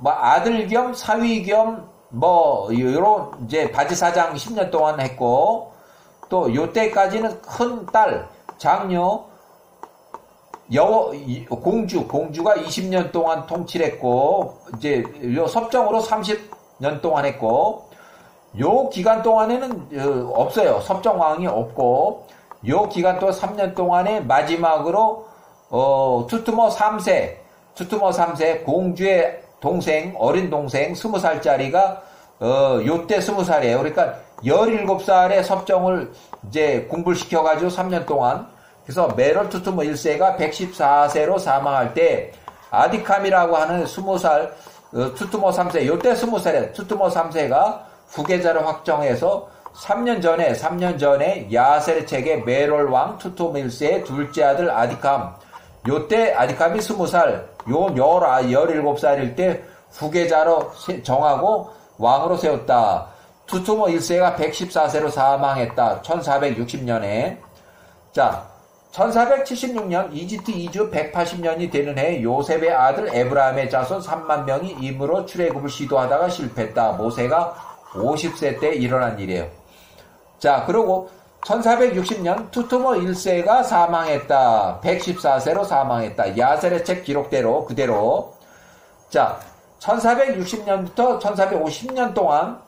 아들 겸 사위 겸, 요런, 이제, 바지사장 10년 동안 했고, 또, 요때까지는 큰 딸, 장녀, 공주가 20년 동안 통치를 했고, 이제, 요 섭정으로 30년 동안 했고, 요 기간 동안에는 없어요. 섭정왕이 없고, 요 기간 동안 3년 동안에 마지막으로 투투모 3세 공주의 동생, 어린 동생 20살짜리가 요때 20살이에요. 그러니까 17살에 섭정을 이제 공부를 시켜가지고 3년 동안, 그래서 메롤 투투모 1세가 114세로 사망할 때 아디캄이라고 하는 20살 투투모 3세, 요때 20살에 투투모 3세가 후계자를 확정해서 3년 전에 야세르책의 메롤 왕 투투모 1세의 둘째 아들 아디캄, 요때 아디캄이 20살, 요 17살일 때 후계자로 정하고 왕으로 세웠다. 투투모 1세가 114세로 사망했다. 1460년에. 자, 1476년 이집트 이주 180년이 되는 해 요셉의 아들 에브라임의 자손 3만 명이 임으로 출애굽을 시도하다가 실패했다. 모세가 50세 때 일어난 일이에요. 자, 그리고 1460년 투투모 1세가 사망했다. 114세로 사망했다. 야세르책 기록대로 그대로. 자, 1460년부터 1450년 동안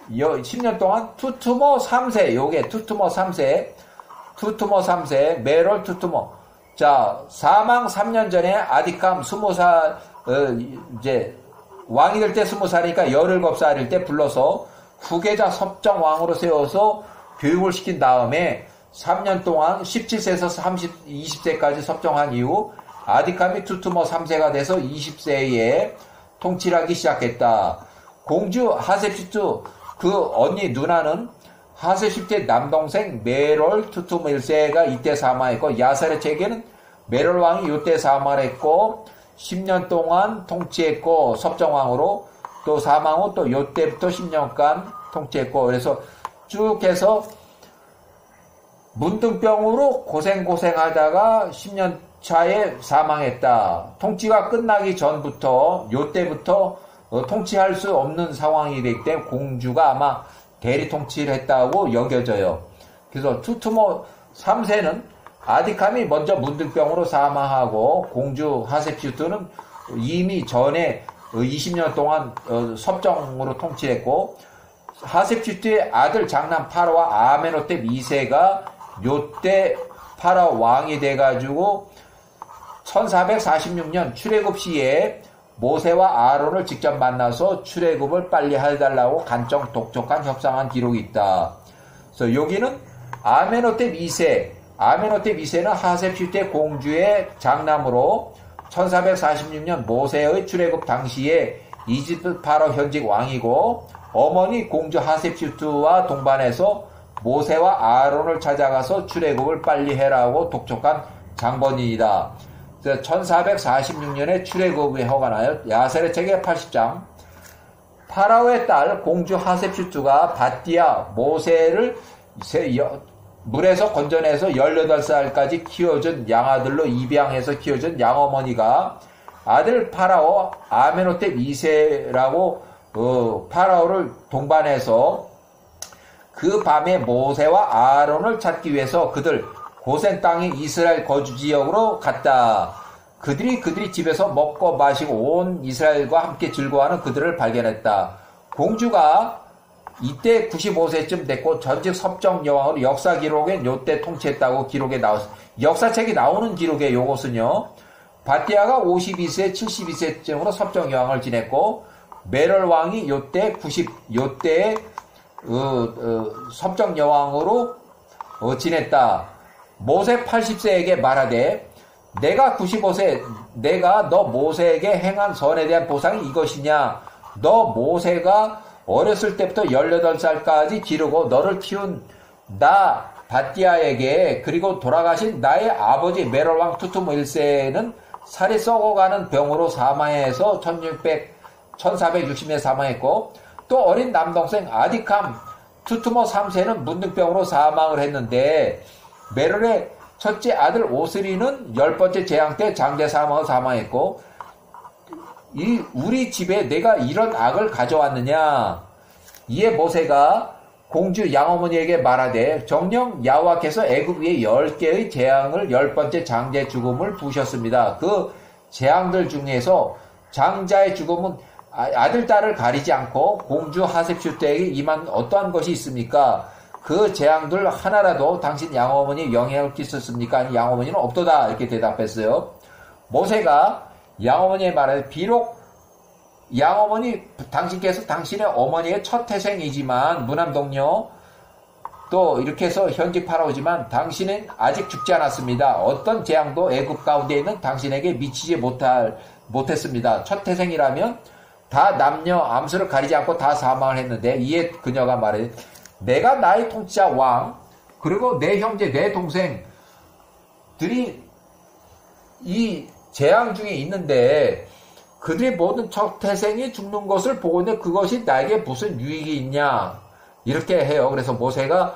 10년 동안 투투모 3세, 요게 투투모 3세, 메롤 투투모. 자, 사망 3년 전에 아디캄 20살, 이제, 왕이 될 때 20살이니까 17살일 때 불러서 후계자 섭정왕으로 세워서 교육을 시킨 다음에 3년 동안 17세에서 20세까지 섭정한 이후 아디캄이 투투모 3세가 돼서 20세에 통치하기 시작했다. 공주 하셉슈트 그 언니 누나는 하셉슈트의 남동생 메롤 투투모 1세가 이때 사망했고 야세르책에는 메롤 왕이 이때 사망했고 10년 동안 통치했고 섭정왕으로 또 사망 후 또 이때부터 10년간 통치했고 그래서 쭉 해서 문둥병으로 고생하다가 10년 차에 사망했다. 통치가 끝나기 전부터 이때부터 통치할 수 없는 상황이 되기 때문에 공주가 아마 대리 통치를 했다고 여겨져요. 그래서 투투모 3세는 아디캄이 먼저 문둥병으로 사망하고 공주 하셉슈트는 이미 전에 20년 동안 섭정으로 통치했고 하셉슈트의 아들 장남 파라오와 아메노텝 2세가 요때 파라오 왕이 돼가지고 1446년 출애굽 시에 모세와 아론을 직접 만나서 출애굽을 빨리 해달라고 간청 독촉한 협상한 기록이 있다. 그래서 여기는 아메노텝 2세는 하셉슈트의 공주의 장남으로 1446년 모세의 출애굽 당시에 이집트 파라오 현직 왕이고 어머니 공주 하셉슈트와 동반해서 모세와 아론을 찾아가서 출애굽을 빨리 해라고 독촉한 장본인이다. 1446년에 출애굽이 허가나요. 야세르책의 80장. 파라오의 딸 공주 하셉슈트가 바띠아 모세를 물에서 건져내서 18살까지 키워준 양아들로 입양해서 키워준 양어머니가 아들 파라오 아메노텝 2세라고 파라오를 동반해서 그 밤에 모세와 아론을 찾기 위해서 그들 고센 땅인 이스라엘 거주 지역으로 갔다. 그들이 집에서 먹고 마시고 온 이스라엘과 함께 즐거워하는 그들을 발견했다. 공주가 이때 95세쯤 됐고 전직 섭정 여왕으로 역사 기록엔 요때 통치했다고 기록에 나왔습니다. 역사책이 나오는 기록에 요것은요. 바띠아가 52세, 72세쯤으로 섭정 여왕을 지냈고 메롤 왕이 요때 섭정 여왕으로 지냈다. 모세 80세에게 말하되 내가 95세 내가 너 모세에게 행한 선에 대한 보상이 이것이냐. 너 모세가 어렸을 때부터 18살까지 기르고 너를 키운 나 바띠아에게 그리고 돌아가신 나의 아버지 메롤 왕 투투모 1세는 살이 썩어가는 병으로 사망해서 1460년에 사망했고 또 어린 남동생 아디캄 투투모 3세는 문둥병으로 사망을 했는데 메롤의 첫째 아들 오스리는 10번째 재앙 때 장대 사망으로 사망했고 우리 집에 내가 이런 악을 가져왔느냐. 이에 모세가 공주 양어머니에게 말하되 정녕 야호와께서 애굽 위에 10개의 재앙을 10번째 장자의 죽음을 부으셨습니다. 그 재앙들 중에서 장자의 죽음은 아들 딸을 가리지 않고 공주 하셉슈트에게 임한 어떠한 것이 있습니까? 그 재앙들 하나라도 당신 양어머니에 영향을 끼쳤습니까? 양어머니는 없도다. 이렇게 대답했어요. 모세가 양어머니의 말에 비록 양어머니 당신께서 당신의 어머니의 첫 태생이지만 무남동녀 또 이렇게 해서 현직 파라오지만 당신은 아직 죽지 않았습니다. 어떤 재앙도 애굽 가운데 있는 당신에게 미치지 못했습니다. 첫 태생이라면 다 남녀 암수를 가리지 않고 다 사망을 했는데 이에 그녀가 말해 내가 나의 통치자 왕 그리고 내 형제 내 동생들이 이 재앙 중에 있는데 그들이 모든 첫 태생이 죽는 것을 보고 있는데 그것이 나에게 무슨 유익이 있냐 이렇게 해요. 그래서 모세가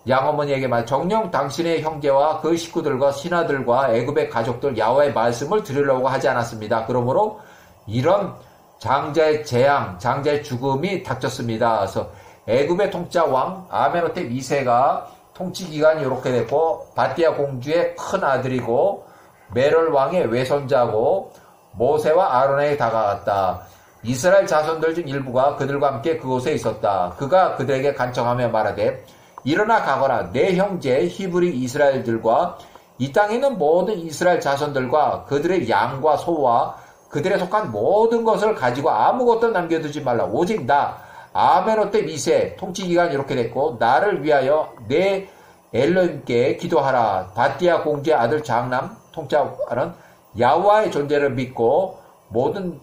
양어머니에게 말 정녕 당신의 형제와 그 식구들과 신하들과 애굽의 가족들 야훼의 말씀을 들으려고 하지 않았습니다. 그러므로 이런 장자의 재앙, 장자의 죽음이 닥쳤습니다. 그래서 애굽의 통치자 왕 아메노테 2세가 통치 기간이 이렇게 됐고 바띠아 공주의 큰 아들이고 메롤 왕의 외손자고 모세와 아론에게 다가갔다. 이스라엘 자손들 중 일부가 그들과 함께 그곳에 있었다. 그가 그들에게 간청하며 말하되 일어나 가거라. 내 형제 히브리 이스라엘들과 이 땅에 있는 모든 이스라엘 자손들과 그들의 양과 소와 그들에 속한 모든 것을 가지고 아무것도 남겨두지 말라. 오직 나 아메노테 2세 통치기간이 이렇게 됐고 나를 위하여 내 엘로힘께 기도하라. 바띠아 공주의 아들 장남 통치하는 야훼의 존재를 믿고 모든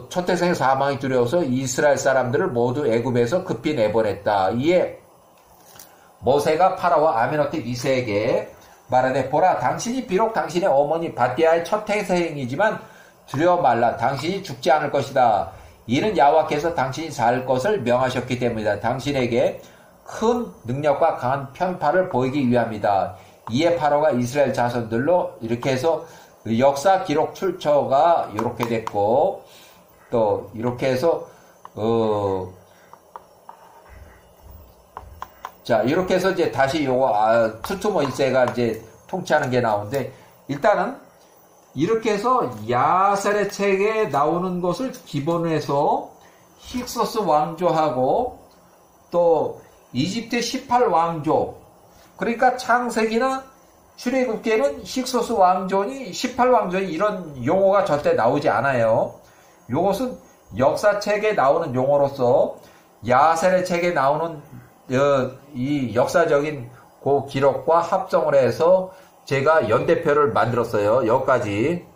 첫 태생의 사망이 두려워서 이스라엘 사람들을 모두 애굽에서 급히 내보냈다. 이에 모세가 파라와 아메노테 2세에게 말하되 보라 당신이 비록 당신의 어머니 바띠아의 첫 태생이지만 두려워 말라. 당신이 죽지 않을 것이다. 이는 야훼께서 당신이 살 것을 명하셨기 때문이다. 당신에게 큰 능력과 강한 편파를 보이기 위함이다. 이에 파라오가 이스라엘 자손들로 이렇게 해서 역사 기록 출처가 이렇게 됐고 또 이렇게 해서 자 이렇게 해서 이제 다시 요거 투투모 1세가 이제 통치하는 게 나오는데 일단은 이렇게 해서 야셀의 책에 나오는 것을 기본으로 해서 힉소스 왕조하고 또 이집트 18왕조 그러니까 창세기나 출애굽기에는 힉소스 왕조니 18왕조니 이런 용어가 절대 나오지 않아요. 이것은 역사책에 나오는 용어로서 야셀의 책에 나오는 이 역사적인 그 기록과 합성을 해서 제가 연대표를 만들었어요. 여기까지.